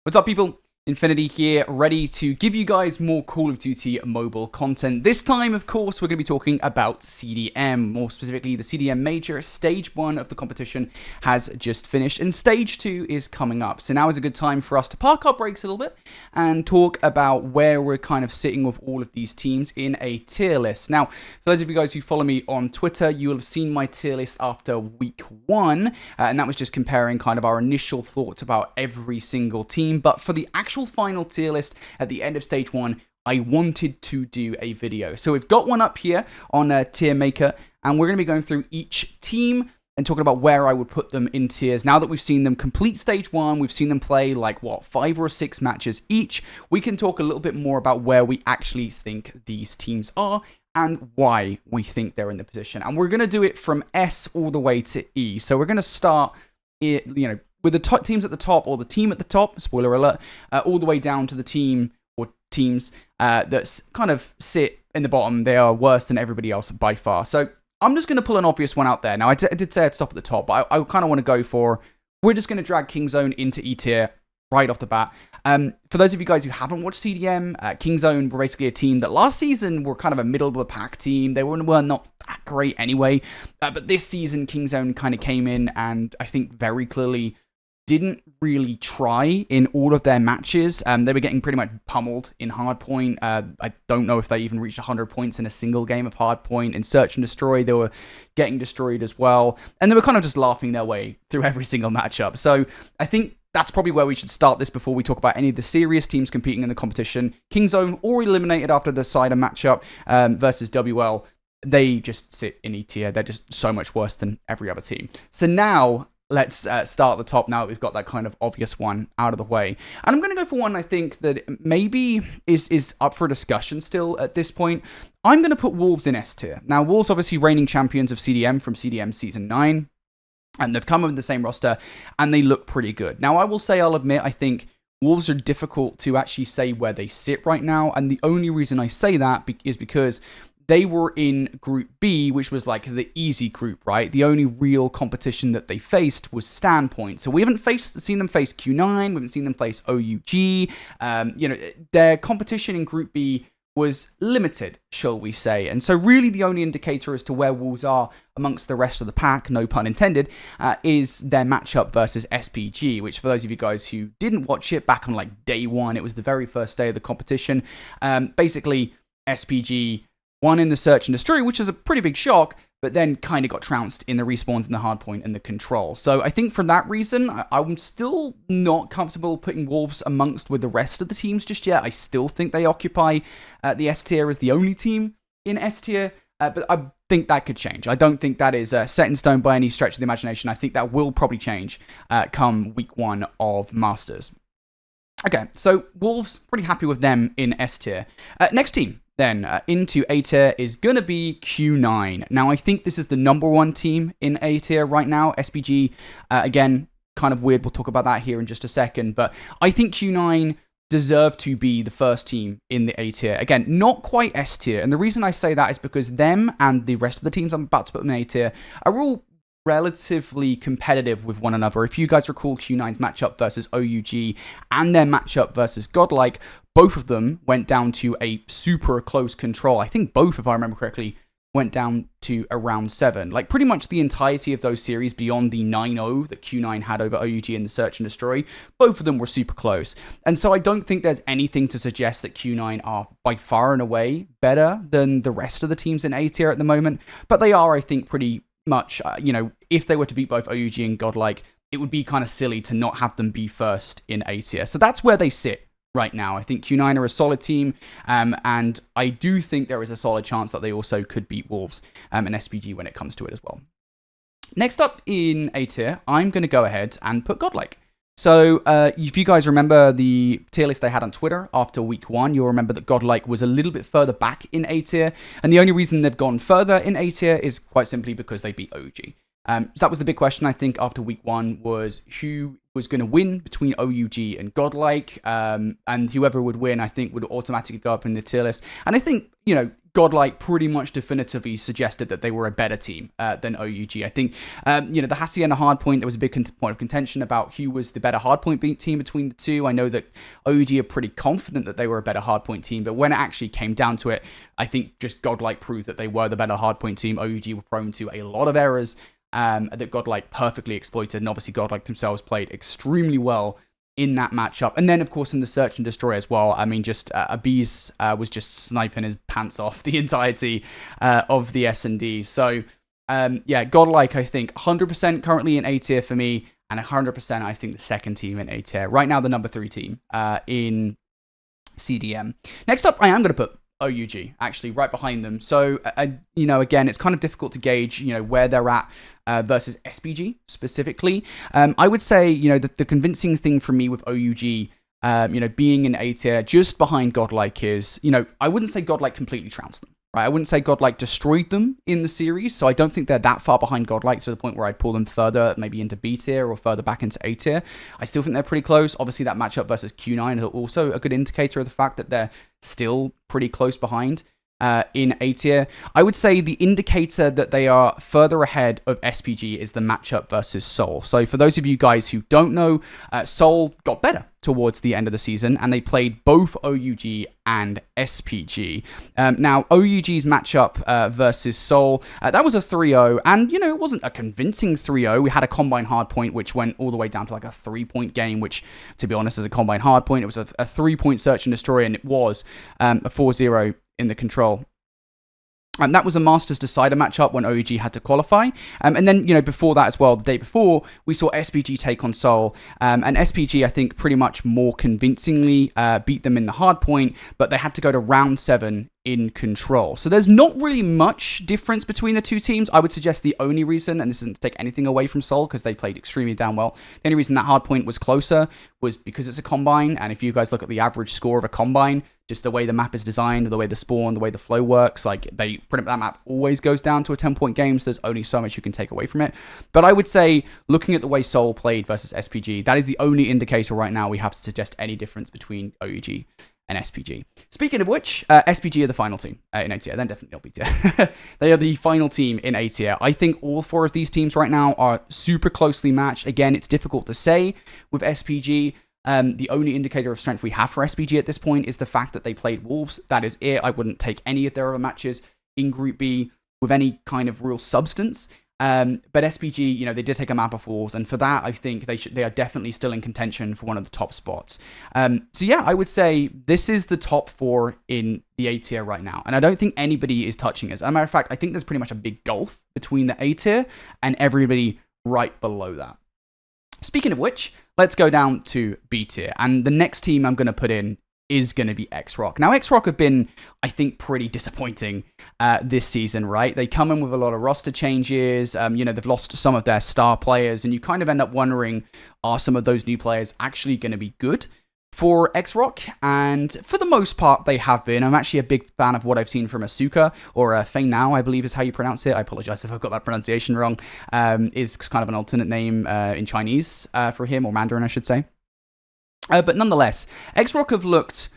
What's up, people? Infinity here, ready to give you guys more Call of Duty mobile content. This time, of course, we're going to be talking about CDM. More specifically, the CDM Major. Stage 1 of the competition has just finished, and Stage 2 is coming up. So now is a good time for us to park our brakes a little bit and talk about where we're kind of sitting with all of these teams in a tier list. Now, for those of you guys who follow me on Twitter, you will have seen my tier list after week 1, and that was just comparing kind of our initial thoughts about every single team. But for the actual final tier list at the end of stage 1, I wanted to do a video. So we've got one up here on Tier Maker, and we're going to be going through each team and talking about where I would put them in tiers. Now that we've seen them complete stage 1, we've seen them play like, 5 or 6 matches each, we can talk a little bit more about where we actually think these teams are and why we think they're in the position. And we're going to do it from S all the way to E. So we're going to start, with the top teams at the top, or the team at the top, spoiler alert, all the way down to the team or teams that kind of sit in the bottom. They are worse than everybody else by far. So I'm just going to pull an obvious one out there. Now, I did say I'd stop at the top, but I kind of want to go for, we're just going to drag Kingzone into E tier right off the bat. For those of you guys who haven't watched CDM, Kingzone were basically a team that last season were kind of a middle-of-the-pack team. They were not that great anyway. But this season, Kingzone kind of came in and I think very clearly didn't really try in all of their matches. They were getting pretty much pummeled in Hardpoint. I don't know if they even reached 100 points in a single game of Hardpoint. In Search and Destroy, they were getting destroyed as well. And they were kind of just laughing their way through every single matchup. So I think that's probably where we should start this before we talk about any of the serious teams competing in the competition. Kingzone already eliminated after the Cider matchup versus WL. They just sit in E tier. They're just so much worse than every other team. So now, let's start at the top now that we've got that kind of obvious one out of the way. And I'm going to go for one I think that maybe is up for discussion still at this point. I'm going to put Wolves in S tier. Now, Wolves obviously reigning champions of CDM from CDM Season 9. And they've come with the same roster, and they look pretty good. Now, I will say, I'll admit, I think Wolves are difficult to actually say where they sit right now. And the only reason I say that is because they were in Group B, which was like the easy group, right? The only real competition that they faced was Standpoint. So we haven't seen them face Q9. We haven't seen them face OUG. Their competition in Group B was limited, shall we say. And so really the only indicator as to where Wolves are amongst the rest of the pack, no pun intended, is their matchup versus SPG, which for those of you guys who didn't watch it, back on like day 1, it was the very first day of the competition. Basically, SPG won in the Search and Destroy, which is a pretty big shock, but then kind of got trounced in the respawns and the hardpoint and the control. So I think for that reason, I'm still not comfortable putting Wolves amongst with the rest of the teams just yet. I still think they occupy the S tier as the only team in S tier, but I think that could change. I don't think that is set in stone by any stretch of the imagination. I think that will probably change come week 1 of Masters. Okay, so Wolves, pretty happy with them in S tier. Next team then into A tier is going to be Q9. Now, I think this is the number 1 team in A tier right now. SPG, again, kind of weird. We'll talk about that here in just a second. But I think Q9 deserve to be the first team in the A tier. Again, not quite S tier. And the reason I say that is because them and the rest of the teams I'm about to put in A tier are all relatively competitive with one another. If you guys recall Q9's matchup versus OUG and their matchup versus Godlike, both of them went down to a super close control. I think both, if I remember correctly, went down to around 7. Like pretty much the entirety of those series beyond the 9-0 that Q9 had over OUG in the Search and Destroy, both of them were super close. And so I don't think there's anything to suggest that Q9 are by far and away better than the rest of the teams in A tier at the moment. But they are, I think, pretty much, if they were to beat both OUG and Godlike, it would be kind of silly to not have them be first in A tier. So that's where they sit right now. I think Q9 are a solid team, and I do think there is a solid chance that they also could beat Wolves and SPG when it comes to it as well. Next up in A tier, I'm going to go ahead and put Godlike. So if you guys remember the tier list I had on Twitter after week 1, you'll remember that Godlike was a little bit further back in A tier. And the only reason they've gone further in A tier is quite simply because they beat OG. So that was the big question, I think, after week 1 was who was going to win between OUG and Godlike. And whoever would win, I think, would automatically go up in the tier list. And I think, Godlike pretty much definitively suggested that they were a better team than OUG. I think, the Hacienda hardpoint, there was a big point of contention about who was the better hardpoint team between the two. I know that OUG are pretty confident that they were a better hardpoint team, but when it actually came down to it, I think just Godlike proved that they were the better hardpoint team. OUG were prone to a lot of errors that Godlike perfectly exploited, and obviously Godlike themselves played extremely well in that matchup. And then, of course, in the Search and Destroy as well, I mean, just Abiz was just sniping his pants off the entirety of the S&D. So, Godlike, I think, 100% currently in A tier for me, and 100% I think the second team in A tier. Right now, the number 3 team in CDM. Next up, I am going to put OUG, actually, right behind them. So, again, it's kind of difficult to gauge, where they're at versus SPG specifically. I would say, the convincing thing for me with OUG, being in A tier just behind Godlike is, I wouldn't say Godlike completely trounced them. Right? I wouldn't say Godlike destroyed them in the series, so I don't think they're that far behind Godlike to the point where I'd pull them further, maybe into B tier or further back into A tier. I still think they're pretty close. Obviously, that matchup versus Q9 is also a good indicator of the fact that they're still pretty close behind in A tier. I would say the indicator that they are further ahead of SPG is the matchup versus Seoul. So for those of you guys who don't know, Seoul got better towards the end of the season, and they played both OUG and SPG. Now, OUG's matchup versus Seoul, that was a 3-0, and, it wasn't a convincing 3-0. We had a combine hardpoint, which went all the way down to like a 3-point game, which, to be honest, is a combine hardpoint. It was a 3-point Search and Destroy, and it was a 4-0 in the control. And that was a Masters Decider matchup when OUG had to qualify. And then, before that as well, the day before, we saw SPG take on Seoul. And SPG, I think, pretty much more convincingly beat them in the hardpoint, but they had to go to round 7 in control. So there's not really much difference between the two teams. I would suggest the only reason, and this isn't to take anything away from Seoul because they played extremely damn well, the only reason that hardpoint was closer was because it's a combine. And if you guys look at the average score of a combine, just the way the map is designed, the way the spawn, the way the flow works, that map always goes down to a 10-point game, so there's only so much you can take away from it. But I would say, looking at the way Seoul played versus SPG, that is the only indicator right now we have to suggest any difference between OUG and SPG. Speaking of which, SPG are the final team in A tier, then definitely not B tier. They are the final team in A tier. I think all 4 of these teams right now are super closely matched. Again, it's difficult to say with SPG. The only indicator of strength we have for SPG at this point is the fact that they played Wolves. That is it. I wouldn't take any of their other matches in Group B with any kind of real substance. But SPG, they did take a map of Wolves, and for that, I think they are definitely still in contention for one of the top spots. I would say this is the top 4 in the A tier right now, and I don't think anybody is touching us. As a matter of fact, I think there's pretty much a big gulf between the A tier and everybody right below that. Speaking of which, let's go down to B tier. And the next team I'm going to put in is going to be X-Rock. Now, X-Rock have been, I think, pretty disappointing this season, right? They come in with a lot of roster changes. They've lost some of their star players, and you kind of end up wondering, are some of those new players actually going to be good for X-Rock? And for the most part, they have been. I'm actually a big fan of what I've seen from Asuka, or Feng Nao, I believe is how you pronounce it. I apologize if I've got that pronunciation wrong. Is kind of an alternate name in Chinese for him, or Mandarin, I should say. But nonetheless, X-Rock have looked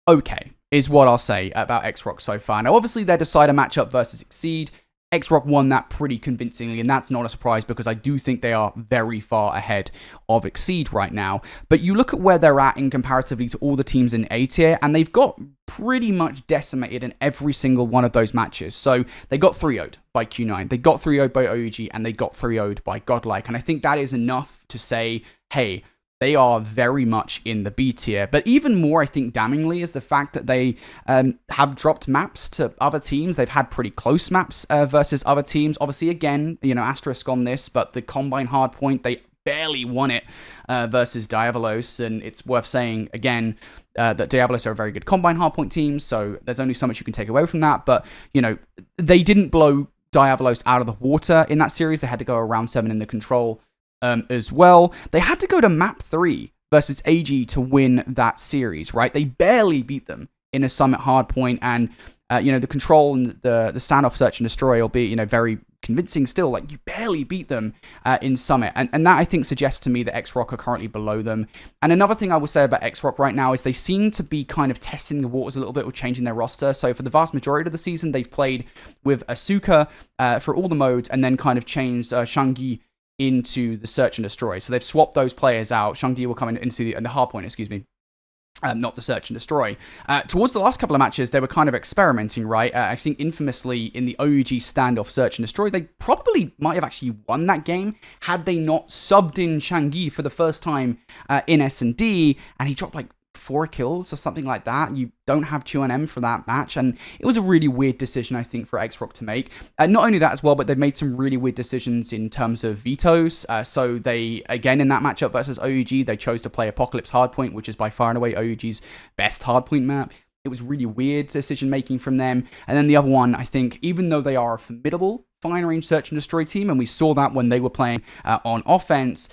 okay, is what I'll say about X-Rock so far. Now, obviously, their decider matchup versus Exceed, X-Rock won that pretty convincingly, and that's not a surprise because I do think they are very far ahead of Exceed right now. But you look at where they're at in comparatively to all the teams in A tier, and they've got pretty much decimated in every single one of those matches. So they got 3-0'd by Q9, they got 3-0'd by OUG, and they got 3-0'd by Godlike. And I think that is enough to say, hey, they are very much in the B tier. But even more, I think, damningly, is the fact that they have dropped maps to other teams. They've had pretty close maps versus other teams. Obviously, again, asterisk on this, but the Combine Hardpoint, they barely won it versus Diablos. And it's worth saying, again, that Diablos are a very good Combine Hardpoint team, so there's only so much you can take away from that. But, they didn't blow Diablos out of the water in that series. They had to go around 7 in the control as well. They had to go to map 3 versus AG to win that series, right? They barely beat them in a Summit Hardpoint, and the control and the standoff Search and Destroy, albeit very convincing still. Like, you barely beat them in Summit. And that, I think, suggests to me that X-Rock are currently below them. And another thing I will say about X-Rock right now is they seem to be kind of testing the waters a little bit with changing their roster. So for the vast majority of the season, they've played with Asuka for all the modes, and then kind of changed Shang-Yi into the Search and Destroy. So they've swapped those players out. Shang-Yi will come into the Hardpoint, excuse me. Not the Search and Destroy. Towards the last couple of matches, they were kind of experimenting, right? I think infamously in the OUG standoff Search and Destroy, they probably might have actually won that game had they not subbed in Shang-Yi for the first time in S&D, and he dropped like 4 kills or something like that. You don't have Q&M for that match, and it was a really weird decision, I think, for X-Rock to make. Not only that as well, but they've made some really weird decisions in terms of vetoes. So they, again, in that matchup versus OUG, they chose to play Apocalypse Hardpoint, which is by far and away OUG's best hardpoint map. It was really weird decision-making from them. And then the other one, I think, even though they are a formidable fine-range Search and Destroy team, and we saw that when they were playing on offense,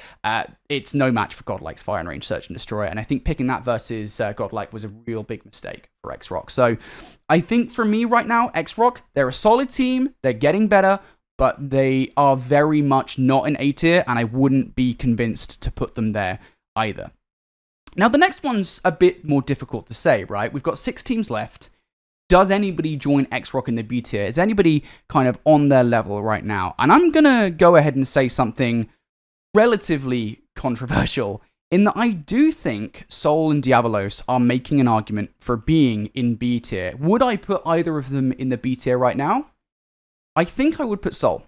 it's no match for Godlike's fire-range Search and Destroy. And I think picking that versus Godlike was a real big mistake for X-Rock. So I think for me right now, X-Rock, they're a solid team. They're getting better, but they are very much not an A tier, and I wouldn't be convinced to put them there either. Now, the next one's a bit more difficult to say, right? We've got 6 teams left. Does anybody join X-Rock in the B tier? Is anybody kind of on their level right now? And I'm going to go ahead and say something relatively controversial in that I do think Soul and Diablos are making an argument for being in B tier. Would I put either of them in the B tier right now? I think I would put Soul.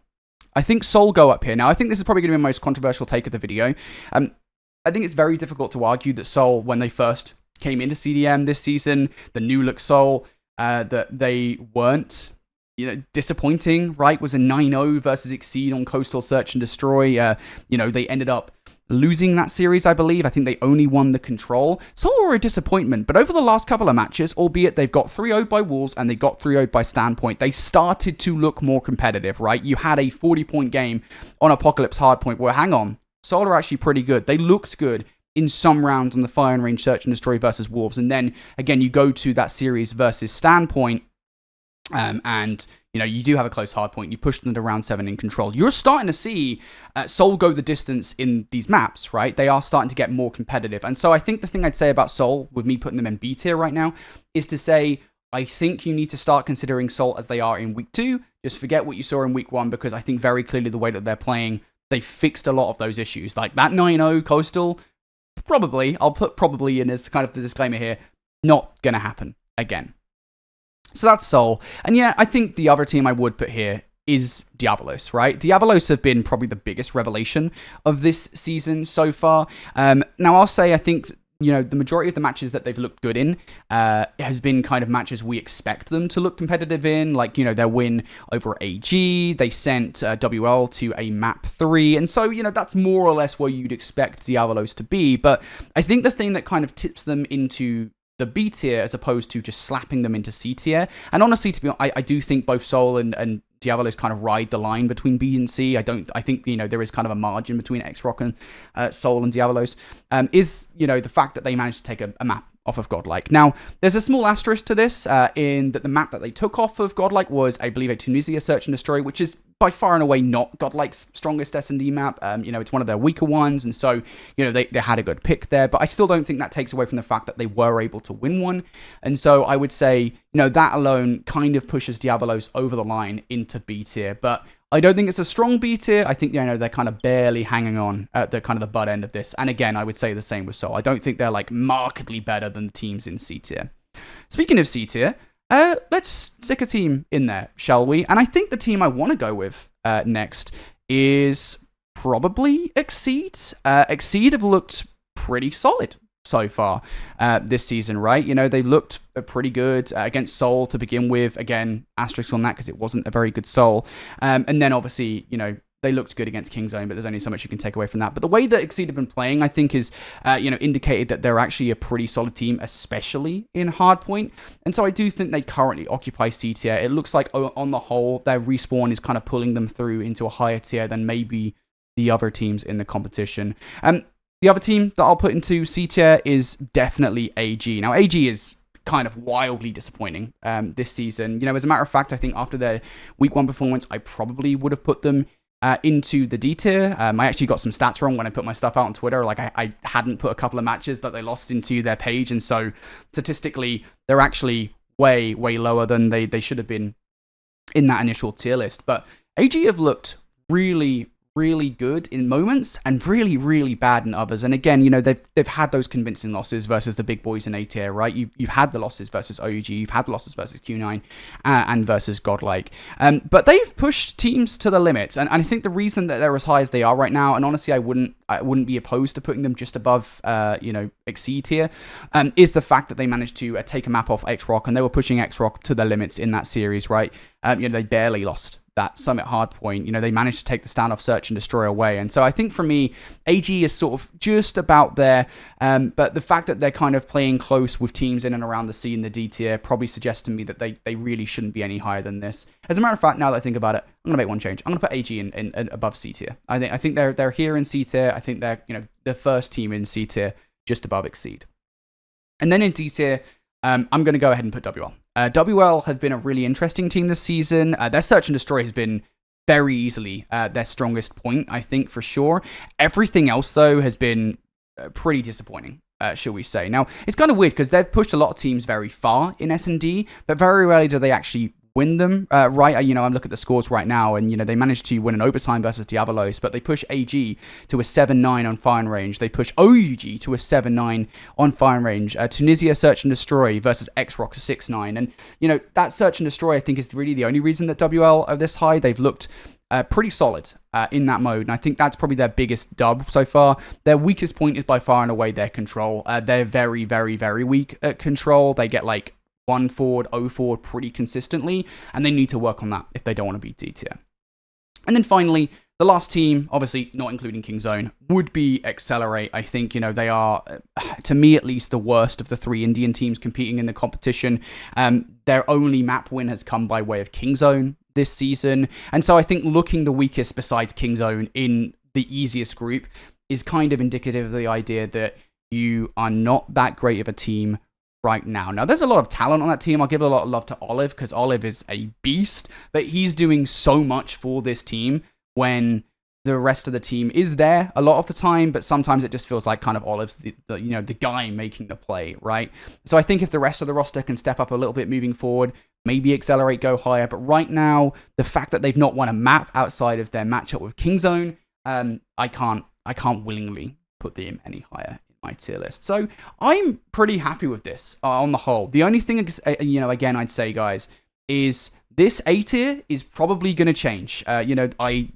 I think Soul go up here. Now, I think this is probably going to be my most controversial take of the video. I think it's very difficult to argue that Soul, when they first came into CDM this season, the new look Soul, that they weren't, disappointing, right? Was a 9-0 versus Exceed on Coastal Search and Destroy. They ended up losing that series, I believe. I think they only won the Control. Soul were a disappointment, but over the last couple of matches, albeit they've got 3-0'd by Wolves and they got 3-0'd by Standpoint, they started to look more competitive, right? You had a 40-point game on Apocalypse Hardpoint where, hang on, Soul are actually pretty good. They looked good in some rounds on the Fire and Range Search and Destroy versus Wolves. And then, again, you go to that series versus Standpoint, and, you do have a close hardpoint. You push them to round 7 in Control. You're starting to see Soul go the distance in these maps, right? They are starting to get more competitive. And so I think the thing I'd say about Soul, with me putting them in B tier right now, is to say, I think you need to start considering Soul as they are in Week 2. Just forget what you saw in Week 1, because I think very clearly the way that they're playing, they fixed a lot of those issues. Like that 9-0 Coastal, probably, I'll put probably in as kind of the disclaimer here, not going to happen again. So that's Soul. And yeah, I think the other team I would put here is Diablos, right? Diablos have been probably the biggest revelation of this season so far. Now, I'll say I think the majority of the matches that they've looked good in has been kind of matches we expect them to look competitive in, like, their win over AG, they sent WL to a map 3, and so, that's more or less where you'd expect Diablos to be, but I think the thing that kind of tips them into the B tier as opposed to just slapping them into C tier, and honestly, to be honest, I do think both Soul and Diablos kind of ride the line between B and C. I think, there is kind of a margin between X-Rock and Soul and Diablos, is, the fact that they managed to take a map off of Godlike. Now, there's a small asterisk to this, in that the map that they took off of Godlike was, I believe, a Tunisia Search and Destroy, which is by far and away not Godlike's strongest S&D map. It's one of their weaker ones, and so, they had a good pick there, but I still don't think that takes away from the fact that they were able to win one, and so I would say, that alone kind of pushes Diablos over the line into B tier, but I don't think it's a strong B tier. I think, they're kind of barely hanging on at the kind of the butt end of this. And again, I would say the same with Soul. I don't think they're like markedly better than the teams in C tier. Speaking of C tier, let's stick a team in there, shall we? And I think the team I want to go with next is probably Exceed. Exceed have looked pretty solid so far this season, right? They looked pretty good against Soul to begin with. Again, asterisk on that because it wasn't a very good Soul. And then obviously, they looked good against Kingzone, but there's only so much you can take away from that. But the way that Exceed have been playing, I think, is, indicated that they're actually a pretty solid team, especially in Hardpoint. And so I do think they currently occupy C tier. It looks like, on the whole, their respawn is kind of pulling them through into a higher tier than maybe the other teams in the competition. The other team that I'll put into C tier is definitely AG. Now, AG is kind of wildly disappointing this season. As a matter of fact, I think after their week 1 performance, I probably would have put them into the D tier. I actually got some stats wrong when I put my stuff out on Twitter. Like I hadn't put a couple of matches that they lost into their page, and so statistically, they're actually way lower than they should have been in that initial tier list. But AG have looked really good in moments and really bad in others. And again, they've had those convincing losses versus the big boys in A tier, right? You've had the losses versus OUG, you've had the losses versus Q9 and versus Godlike. But they've pushed teams to the limits. And I think the reason that they're as high as they are right now, and honestly, I wouldn't be opposed to putting them just above, Exceed tier, is the fact that they managed to take a map off X-Rock, and they were pushing X-Rock to their limits in that series, right? They barely lost that Summit hardpoint. They managed to take the standoff search and destroy away. And so I think for me, AG is sort of just about there. But the fact that they're kind of playing close with teams in and around the C and the D tier probably suggests to me that they really shouldn't be any higher than this. As a matter of fact, now that I think about it, I'm going to make one change. I'm going to put AG in above C tier. I think they're here in C tier. I think they're, the first team in C tier, just above Exceed. And then in D tier, I'm going to go ahead and put WL. WL have been a really interesting team this season. Their search and destroy has been very easily their strongest point, I think, for sure. Everything else, though, has been pretty disappointing, shall we say. Now, it's kind of weird because they've pushed a lot of teams very far in S&D, but very rarely do they actually win them, right? I'm looking at the scores right now, and they managed to win an overtime versus Diablos, but they push AG to a 7-9 on firing range. They push OUG to a 7-9 on firing range. Tunisia search and destroy versus X-Rock 6-9, and that search and destroy, I think, is really the only reason that WL are this high. They've looked pretty solid in that mode, and I think that's probably their biggest dub so far. Their weakest point is by far and away their control. They're very weak at control. They get like 1 forward, 0 forward pretty consistently, and they need to work on that if they don't want to be D tier. And then finally, the last team, obviously not including Kingzone, would be Accelerate. I think, they are, to me at least, the worst of the 3 Indian teams competing in the competition. Their only map win has come by way of Kingzone this season, and so I think looking the weakest besides Kingzone in the easiest group is kind of indicative of the idea that you are not that great of a team right now. Now, there's a lot of talent on that team. I'll give a lot of love to Olive because Olive is a beast, but he's doing so much for this team when the rest of the team is there a lot of the time, but sometimes it just feels like kind of Olive's the guy making the play, right? So I think if the rest of the roster can step up a little bit moving forward, maybe Accelerate go higher, but right now, the fact that they've not won a map outside of their matchup with Kingzone, I can't willingly put them any higher my tier list. So I'm pretty happy with this on the whole. The only thing, again, I'd say, guys, is this A tier is probably going to change. I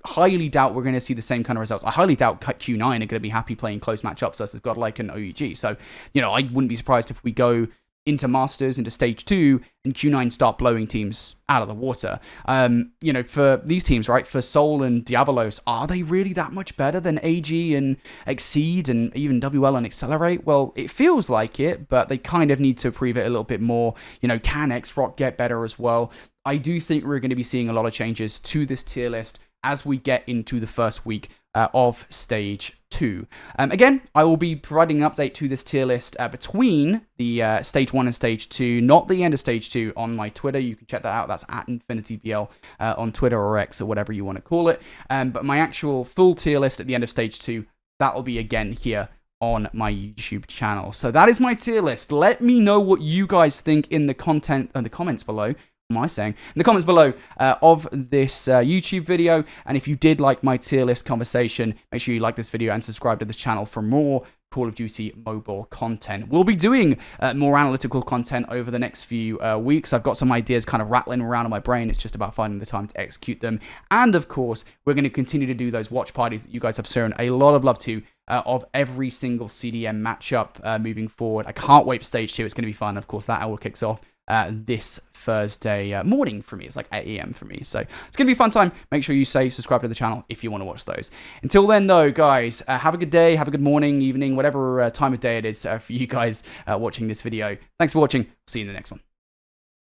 highly doubt we're going to see the same kind of results. I highly doubt Q9 are going to be happy playing close matchups versus Godlike and OUG. So, I wouldn't be surprised if we go into Masters, into Stage 2, and Q9 start blowing teams out of the water. For these teams, right, for Soul and Diablos, are they really that much better than AG and Exceed and even WL and Accelerate? Well, it feels like it, but they kind of need to prove it a little bit more. Can X-Rock get better as well? I do think we're going to be seeing a lot of changes to this tier list as we get into the first week of Stage 2. Again, I will be providing an update to this tier list between the Stage 1 and Stage 2, not the end of Stage 2, on my Twitter. You can check that out. That's at InfinityBL on Twitter or X or whatever you want to call it. But my actual full tier list at the end of Stage 2, that will be again here on my YouTube channel. So that is my tier list. Let me know what you guys think in the comments below. Am I saying in the comments below of this YouTube video, and if you did like my tier list conversation, make sure you like this video and subscribe to the channel for more Call of Duty mobile content. We'll be doing more analytical content over the next few weeks. I've got some ideas kind of rattling around in my brain. It's just about finding the time to execute them. And of course, we're going to continue to do those watch parties that you guys have shown a lot of love to of every single CDM matchup moving forward. I can't wait for Stage 2. It's going to be fun. Of course, that hour kicks off this Thursday morning for me. It's like 8 a.m. for me. So it's going to be a fun time. Make sure you subscribe to the channel if you want to watch those. Until then, though, guys, have a good day, have a good morning, evening, whatever time of day it is for you guys watching this video. Thanks for watching. See you in the next one.